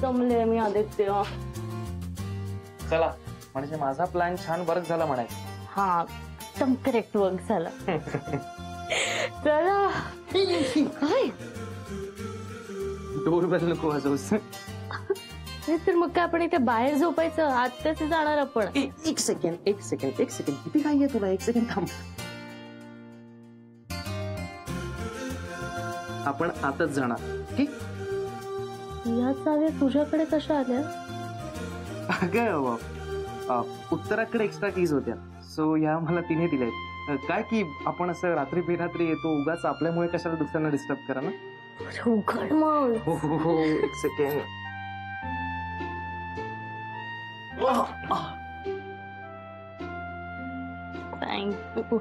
दमले मी आदित्य. चला म्हणजे माझा प्लॅन छान वर्क झाला म्हणायचं. हा एकदम करेक्ट वर्क झाला. चला काय डोरबेल नको वाजवूस. तर मग काय आपण इथे बाहेर झोपायचं? आत्ताच जाणार आपण. एक सेकंड किती काय आहे तुला? एक सेकंड थांब. आपण आताच जाणार. ठीक. या चाव्या तुझ्याकडे कशा आल्या? अगं उत्तराकडे एक्स्ट्रा कीज होत्या, सो या मला तिने दिल्यात. काय की आपण असं रात्री बेरात्री येतो, उगाच आपल्यामुळे कशाला दुसऱ्यांना डिस्टर्ब करा ना. उघड मग. हो एक सेकंड. थँक्यू.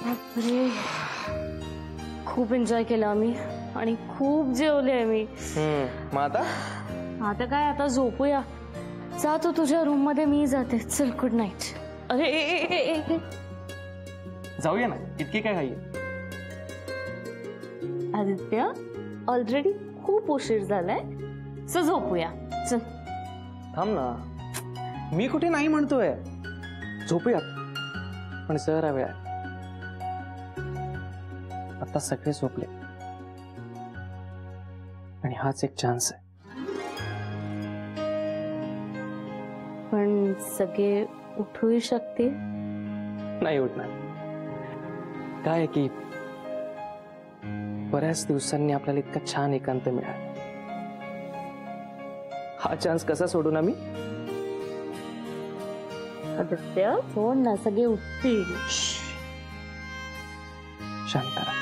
बापरे खूप एन्जॉय केला आम्ही आणि खूप जेवले मी. मग आता काय, आता झोपूया. जा तू तुझ्या रूम मध्ये, मी जाते. चल गुड नाईट. अरे जाऊया ना, इतकी काय घाई? आदित्य ऑलरेडी खूप उशीर झालाय, सो झोपूया. चल. थांब ना, मी कुठे नाही म्हणतोय. झोपूयात पण सर वेळ. आता सगळे झोपले आणि हाच एक चान्स आहे. पण सगळे उठूही शकते. नाही उठणार. काय की बऱ्याच दिवसांनी आपल्याला इतका छान एकांत मिळाला. हा चान्स कसा सोडू ना मी? आदित्य हो ना, सगळे उठतील. शांत राहा.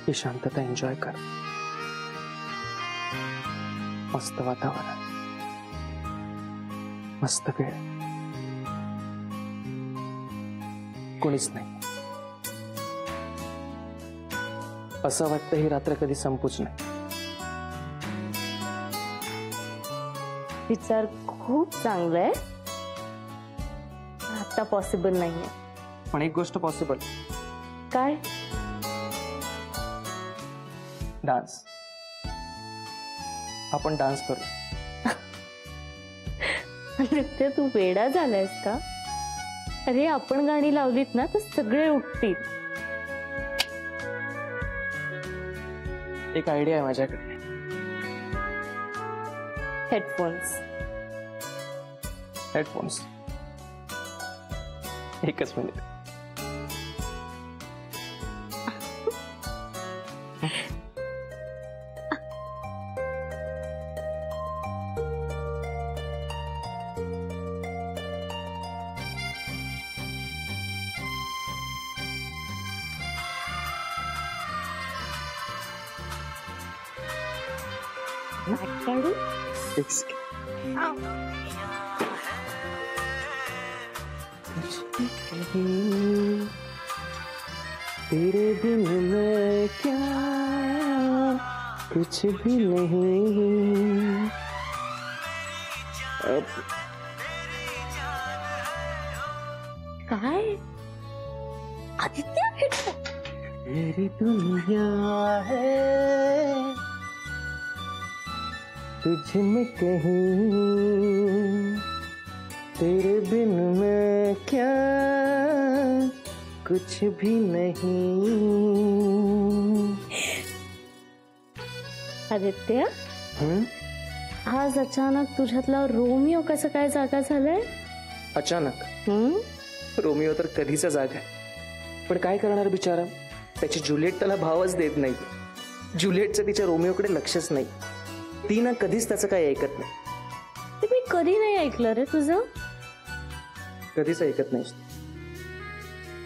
ही शांतता एन्जॉय कर. मस्त वातावरण, मस्त वेळ, कोणीच नाही. असं वाटतं ही रात्र कधी संपूच नाही. विचार खूप चांगला आहे. आता पॉसिबल नाहीये. पण एक गोष्ट पॉसिबल. काय? डान्स. आपण डान्स करू. आदित्य तू वेडा झालायस का? अरे आपण गाणी लावलीत ना तर सगळे उठतील. एक आयडिया आहे माझ्याकडे. हेडफोन्स. हेडफोन्स. एकच मिनिट. काढू. तेरे बिन मैं क्या कुछ भी नहीं. काय? आदित्य मेरी दुनिया है तुझ में कहीं, तेरे बिन मैं क्या कुछ भी नहीं. आदित्य आज अचानक तुझ्यातला रोमिओ कसं काय जागा झालाय? अचानक? रोमिओ तर कधीचा जागा आहे, पण काय करणार बिचारा. त्याची जुलिएट त्याला भावच देत नाही. जुलिएटचं तिच्या रोमिओकडे लक्षच नाही. ती ना कधीच त्याचं काही ऐकत नाही. ते मी कधी नाही ऐकलं रे तुझं. कधीच ऐकत नाही.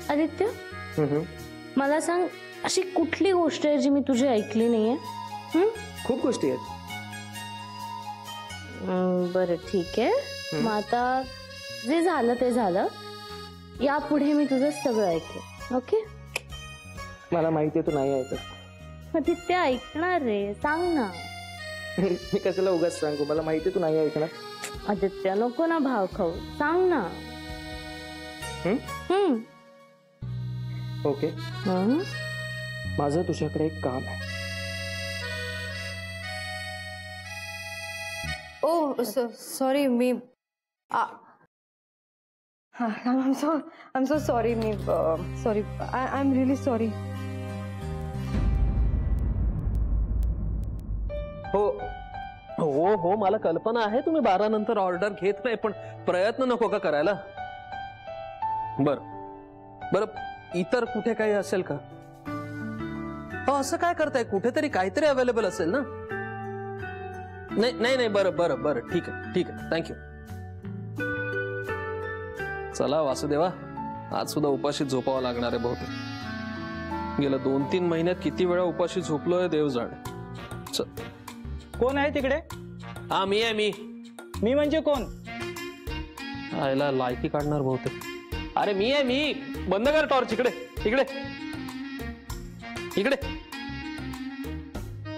आदित्य मला सांग, अशी कुठली गोष्ट आहे जी मी तुझी ऐकली नाहीये? खूप गोष्टी आहेत. बरं ठीक आहे. मग आता जे झालं ते झालं. यापुढे मी तुझं सगळं ऐकलं. ओके. मला माहिती आहे तू नाही ऐकत. आदित्य ऐकणार रे, सांग ना. मी कशाला उगाच सांगू, मला माहिती आहे तू नाही ऐकणार. आदित्य नको ना भाव खाऊ, सांग ना. ओके, माझं तुझ्याकडे एक काम आहे. ओ सॉरी मी I'm so sorry मी सॉरी I'm really sorry. हो हो हो, मला कल्पना आहे तुम्ही 12 नंतर ऑर्डर घेत नाही, पण प्रयत्न नको का करायला? बर बर, इतर कुठे काही असेल का? हो, असं काय करताय? कुठेतरी काहीतरी अवेलेबल असेल ना? नाही नाही नाही, बरं बरं बरं, ठीक आहे ठीक आहे, थँक्यू. चला वासुदेवा, आज सुद्धा उपाशी झोपावं लागणार आहे बहुतेक. गेल्या 2-3 महिन्यात किती वेळा उपाशी झोपलोय देव जाणे. चल. कोण आहे तिकडे? हा, मी आहे. मी म्हणजे कोण? आयला लायकी काढणार बहुतेक. अरे मी आहे, मी. बंद कर टॉर्च. इकडे इकडे इकडे,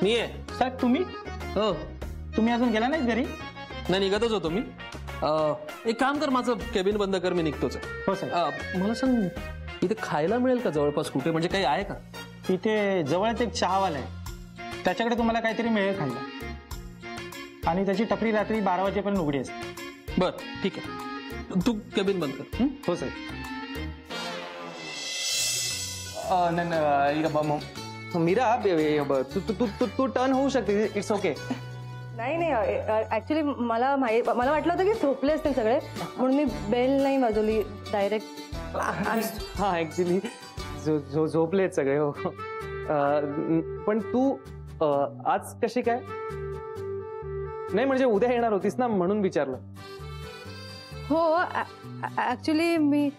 मी आहे. साहेब तुम्ही? हो. तुम्ही अजून गेला नाही घरी? नाही, निघतच होतो मी. एक काम कर, माझं केबिन बंद कर, मी निघतोच आहे. हो साहेब. मला सांग, इथे खायला मिळेल का जवळपास कुठे? म्हणजे काही आहे का? इथे जवळच एक चहावाला आहे, त्याच्याकडे तुम्हाला काहीतरी मिळेल खायला. आणि त्याची टपरी रात्री 12 वाजेपर्यंत उघडी असते. बर ठीक आहे, तू केबिन बंद कर. हो साहेब. मीरा, तू टर्न होऊ शकते. It's okay. नाही नाही, ऍक्च्युली मला वाटलं होतं की झोपले असतील सगळे, म्हणून मी बेल नाही वाजवली डायरेक्ट. हा, ऍक्च्युली झोपलेत सगळे. हो. पण तू आज कशी काय? नाही म्हणजे उद्या येणार होतीस ना, म्हणून विचारलं. हो, ऍक्च्युली मी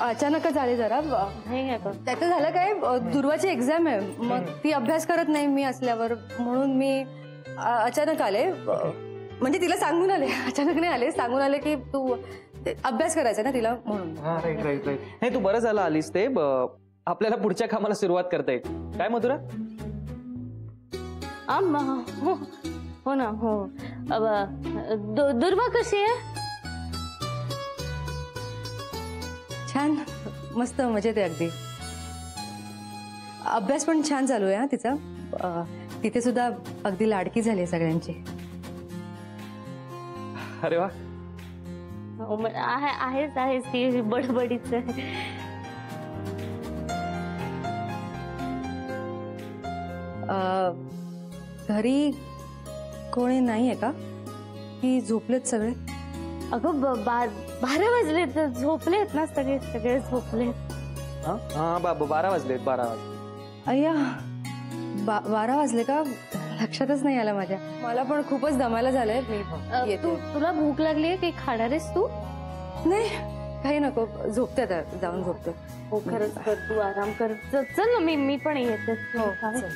अचानकच आले जरा. त्याचं झालं काय, दुर्वाची एक्झाम आहे, मग ती अभ्यास करत नाही मी असल्यावर, म्हणून मी अचानक आले. म्हणजे तिला सांगून आले, अचानक नाही आले, सांगून आले की तू अभ्यास करायचा ना तिला, म्हणून. Right right right. नाही, तू बरं झालं आलीस. ते आपल्याला पुढच्या कामाला सुरुवात करता येईल. काय मधुरा? हो ना. हो. दुर्वा कशी आहे? छान, मस्त, मजेत आहे अगदी. अभ्यास पण छान चालू आहे हा तिचा. तिथे सुद्धा अगदी लाडकी झाली आहे सगळ्यांची. अरे वा. आहेच ती बडबडीच आहे. घरी कोणी नाही आहे का? की झोपलेत सगळे? अगं 12 वाजलेत, झोपलेत ना सगळे झोपलेत. हा, 12 वाजलेत. 12 वाजले. अय्या, 12 वाजले का? लक्षातच नाही आलं माझ्या. मला पण खूपच दमायला झालंय. मी येते. तुला भूक लागली की खाणार आहेस तू? नाही, काही नको, झोपते आता, जाऊन झोपते. हो, खरंच कर, तू आराम कर. चल ना, मी पण येते. हो, चल.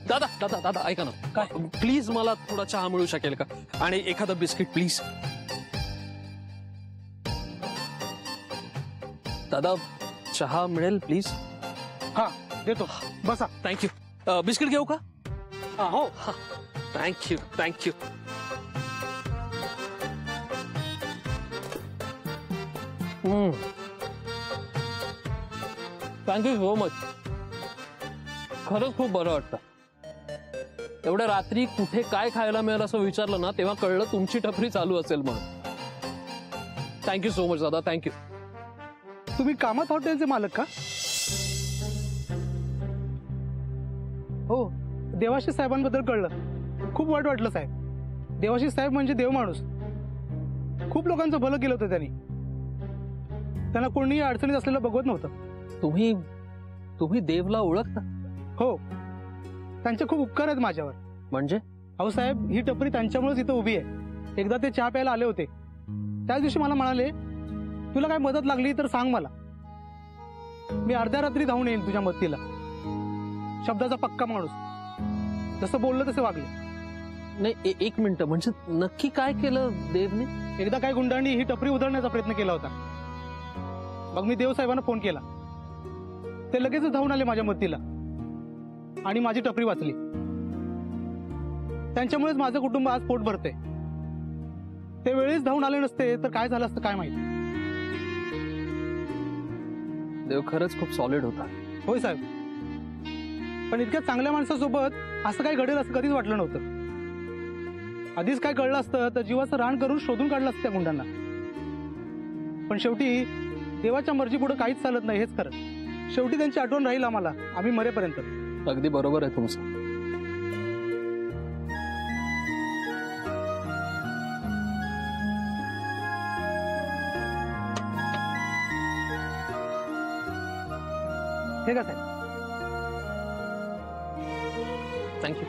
दादा दादा दादा, ऐका ना. काय प्लीज, मला थोडा चहा मिळू शकेल का? आणि एखादं बिस्किट प्लीज. दादा, चहा मिळेल प्लीज? हा, देतो, बसा. थँक्यू. बिस्किट घेऊ का? हो. Thank you thank you. Thank you so much. खरंच खूप बरं वाटतं. एवढ्या रात्री कुठे काय खायला मिळेल असं विचारलं ना, तेव्हा कळलं तुमची टपरी चालू असेल म्हणून. थँक्यू सो मच दादा, थँक्यू. तुम्ही कामत हॉटेलचे मालक का? हो, देवाशीष साहेबांबद्दल कळलं. खूप वाईट वाटलं साहेब. देवाशीष साहेब म्हणजे देव माणूस. खूप लोकांचं भलं केलं होतं त्यांनी. त्यांना कोणीही अडचणीत असलेलं बघवत नव्हतं. तुम्ही देवला ओळखता? हो, त्यांचे खूप उपकार आहेत माझ्यावर. म्हणजे? अहो साहेब, ही टपरी त्यांच्यामुळेच इथं उभी आहे. एकदा ते चहा प्यायला आले होते. त्याच दिवशी मला म्हणाले, तुला काय मदत लागली तर सांग मला, मी अर्ध्या रात्री धावून येईन तुझ्या मदतीला. शब्दाचा पक्का माणूस. जसं बोललं तसे वागले. नाही, एक मिनिट, म्हणजे नक्की काय केलं देवने? एकदा काही गुंडांनी ही टपरी उधळण्याचा प्रयत्न केला होता. मग मी देवसाहेबांना फोन केला. ते लगेचच धावून आले माझ्या मदतीला आणि माझी टपरी वाचली. त्यांच्यामुळेच माझं कुटुंब आज पोट भरते. ते वेळेस धावून आले नसते तर काय झालं असतं काय माहिती. देव खरंच खूप सॉलिड होता. होय साहेब, पण इतक्या चांगल्या माणसासोबत असं काही घडेल असं कधीच वाटलं नव्हतं. आधीच काय कळलं असतं तर जीवाचं रान करून शोधून काढलं असतं त्या गुंडांना. पण शेवटी देवाच्या मर्जी पुढे काहीच चालत नाही हेच खरं. शेवटी त्यांची आठवण राहील आम्हाला, आम्ही मरेपर्यंत. अगदी बरोबर आहे तुमचं. हे का साहेब? थँक्यू.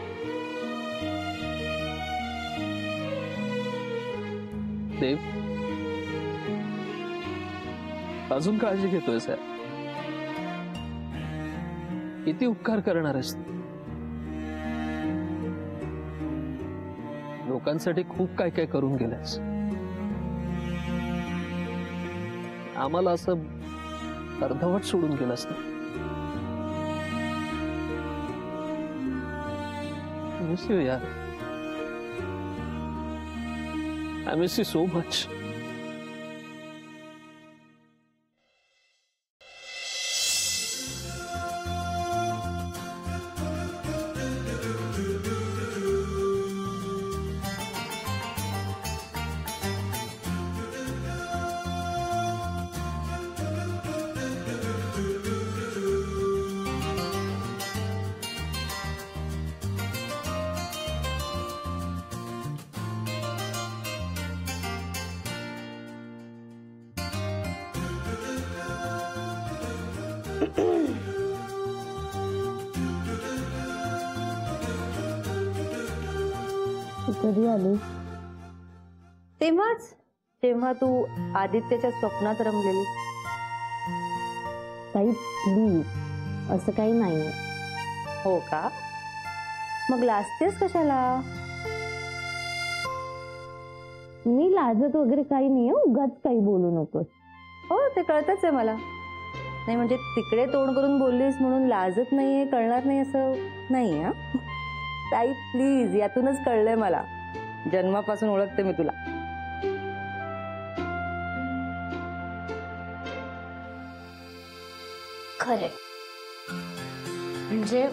देव, अजून काळजी घेतोय साहेब. किती उपकार करणार आहेस? लोकांसाठी खूप काय काय करून गेलास. आम्हाला असं अर्धवट सोडून गेलास ना. मिस यू यार. I miss you so much. कधी आली? तेव्हाच, तेव्हा तू आदित्यच्या स्वप्नात रमलेली. ताई प्लीज, असं काही नाहीये. हो का? मग लाजतेस कशाला? मी लाजत वगैरे काही नाहीये, उगाच काही बोलू नकोस. हो, ते कळतच आहे मला. नाही म्हणजे तिकडे तोंड करून बोललीस म्हणून लाजत नाहीये, कळणार नाही असं नाही. हा ताई प्लीज, यातूनच कळलंय मला. जन्मापासून ओळखते मी तुला. खरे म्हणजे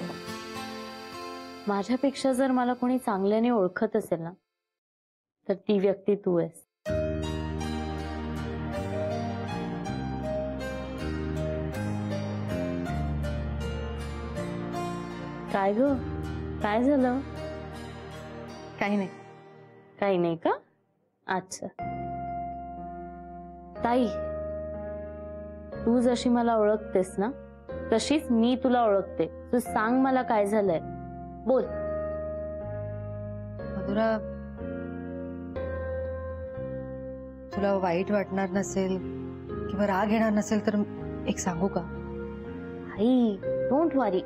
माझ्यापेक्षा जर मला कोणी चांगल्याने ओळखत असेल ना तर ती व्यक्ती तू आहेस. काय ग, काय झालं? काही नाही. काही नाही का? अच्छा. ताई, तू जशी मला ओळखतेस ना तशीच मी तुला ओळखते. तू सांग मला काय झालंय, बोल. मधुरा, तुला वाईट वाटणार नसेल किंवा राग येणार नसेल तर एक सांगू का? आई, डोंट वरी.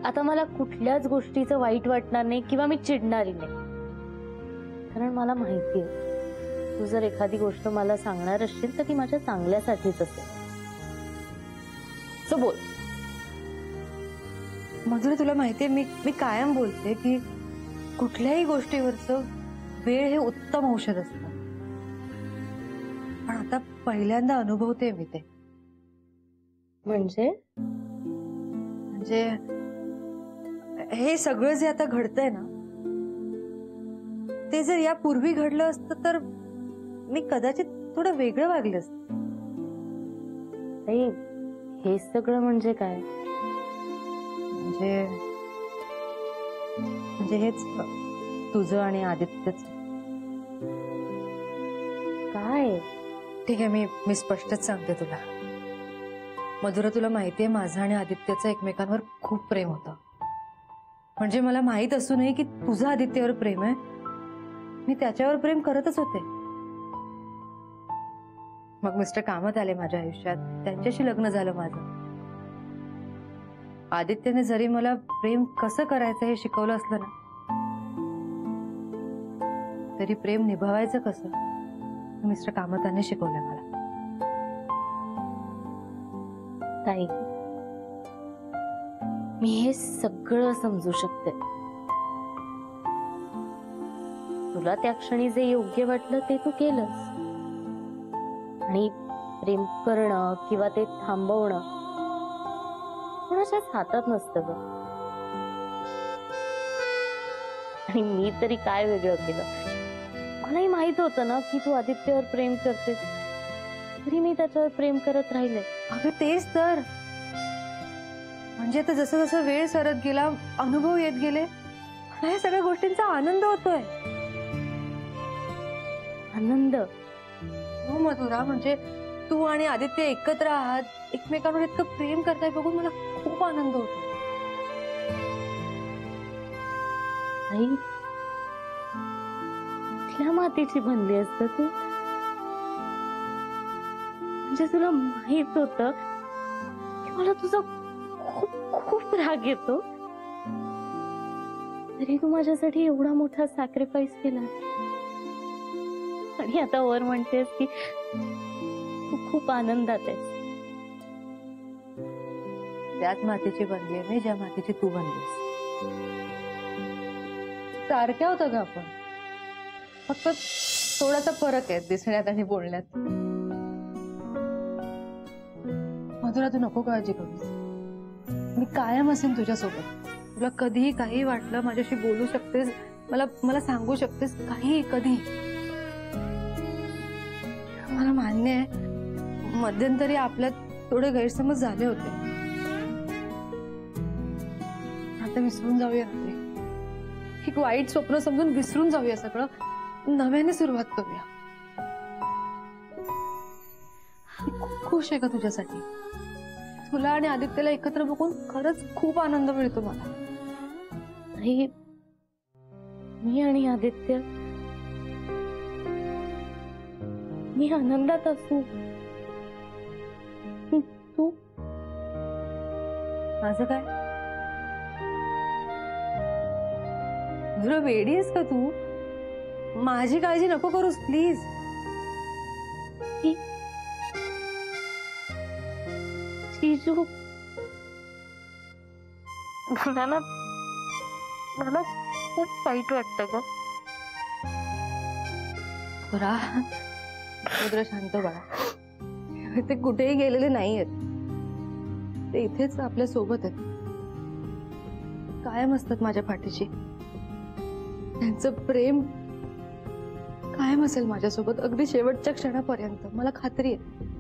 आता मला कुठल्याच गोष्टीचं वाईट वाटणार नाही किंवा मी चिडणारी नाही. कारण मला माहितीये तू जर एखादी गोष्ट मला सांगणार असशील तर ती माझ्या चांगल्यासाठीच असेल. सो बोल. मधुरा, तुला माहितीये मी कायम बोलते की कुठल्याही गोष्टीवरचं वेळ हे उत्तम औषध असतं. पण आता पहिल्यांदा अनुभवते मी ते. म्हणजे हे सगळं जे आता घडतंय ना ते जर यापूर्वी घडलं असतं तर मी कदाचित थोडं वेगळं वागलं असतं. हे सगळं म्हणजे काय? म्हणजे हेच तुझं आणि आदित्यच. काय? ठीक आहे, मी स्पष्टच सांगते तुला. मधुरा, तुला माहितीये माझं आणि आदित्यचं एकमेकांवर खूप प्रेम होतं. म्हणजे मला माहित असूनही की तुझं आदित्यवर प्रेम आहे, मी त्याच्यावर प्रेम करतच होते. मग मिस्टर कामत आले माझ्या आयुष्यात, त्यांच्याशी लग्न झालं माझं. आदित्यने जरी मला प्रेम कसं करायचं हे शिकवलं असलं ना तरी प्रेम निभावायचं कसं मिस्टर कामताने शिकवलं मला. ताई, मी हे सगळं समजू शकते. तुला त्या क्षणी जे योग्य वाटलं ते तू केलंस. आणि प्रेम करणं किंवा ते थांबवणं कोणाच्याच हातात नसतं ग. आणि मी तरी काय वेगळं केलं. मलाही माहित होतं ना की तू आदित्यवर प्रेम करतेस, तरी मी त्याच्यावर प्रेम करत राहिले. अगं तेच तर. म्हणजे आता जसं जसं वेळ सरत गेला, अनुभव येत गेले, मला या सगळ्या गोष्टींचा आनंद होतोय. आनंद? हो मधुरा, म्हणजे तू आणि आदित्य एकत्र आहात, एकमेकांवर इतकं प्रेम करताय बघून मला खूप आनंद होतो. आई, कुठल्या मातीची बनली असत तू? म्हणजे तुला माहित होतं की मला तुझा खूप खूप राग येतो, तरी तू माझ्यासाठी एवढा मोठा सॅक्रिफाईस केला. आणि आता वर म्हणतेस की तू खूप आनंदात आहेस. त्याच मातीची बनली मी ज्या मातीची तू बनलीस. सारख्या होतं ग आपण, फक्त थोडासा फरक आहे दिसण्यात आणि बोलण्यात. मधुरा, तू नको काळजी करूस. मी कायम असेन तुझ्यासोबत. तुला कधीही काही वाटलं माझ्याशी बोलू शकतेस, मला सांगू शकतेस काही कधी. मला मान्य आहे मध्यंतरी आपल्यात थोडे गैरसमज झाले होते. आता विसरून जाऊया ना ते. एक वाईट स्वप्न समजून विसरून जाऊया सगळं, नव्याने सुरुवात करूया. मी खूप खुश आहे का तुझ्यासाठी. तुला आणि आदित्यला एकत्र बघून खरंच खूप आनंद मिळतो मला. आई, मी आणि आदित्य, मी आनंदात असू, तू? माझं काय? तुला वेडी आहेस का तू? माझी काळजी नको करूस प्लीज. जीजू, मला खूप वाईट वाटतं ग. रुद्र, शांत बाळा. ते कुठेही गेलेले नाहीयेत. ते इथेच आपल्या सोबत आहेत. कायम असतात माझ्या पाठीशी. त्यांचं प्रेम कायम असेल माझ्यासोबत अगदी शेवटच्या क्षणापर्यंत, मला खात्री आहे.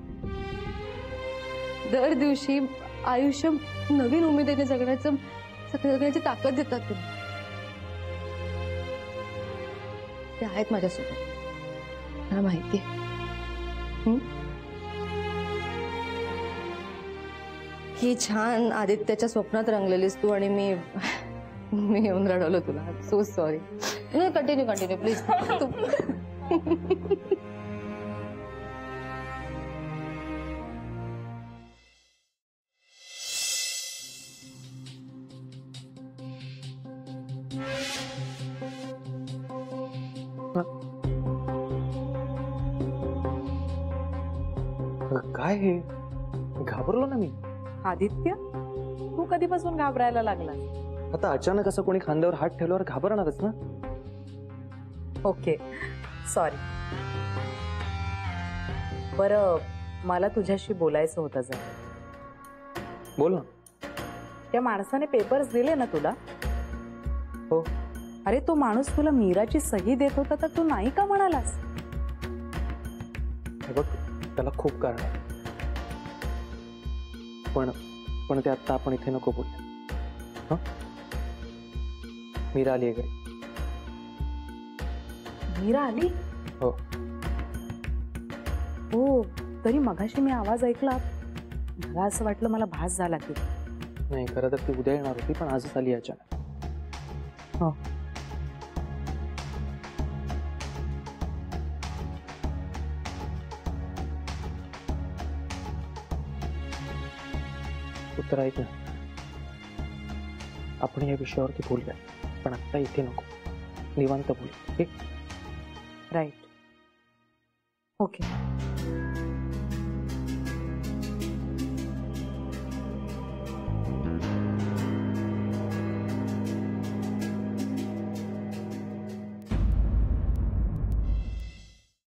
दर दिवशी आयुष्य नवीन उमेदीने जगण्याची ताकद देतात तुम्ही. ते आहेत माझ्यासोबत, मला माहिती आहे. ही छान आदित्याच्या स्वप्नात रंगलेलीस तू आणि मी येऊन रडवलं तुला. So sorry. Continue please. काय हे, घाबरलो ना मी. आदित्य, तू कधीपासून घाबरायला लागला? आता अचानक असं कोणी खांद्यावर हात ठेवल्यावर घाबरणारच ना. Okay, sorry. बरं, मला तुझ्याशी बोलायचं होतं जरा. बोल ना. त्या माणसाने पेपर्स दिले ना तुला? हो. अरे, तो माणूस तुला मीराची सही देत होता तर तू नाही का म्हणालास? हे बघ, त्याला खूप कारण आहे, पण ते आता आपण इथे नको बोलूया. मीरा आली घरी. मीरा आली? हो. हो, तरी मगाशी मी आवाज ऐकला, मला असं वाटलं मला भास झाला की. नाही, खरं तर ती उद्या येणार होती, पण आजच आली अचानक. हो. उत्तर ऐक ना, आपण या विषयावरती बोलूया, पण आता इथे नको, निवांत बोलू. ठीक? राईट. ओके.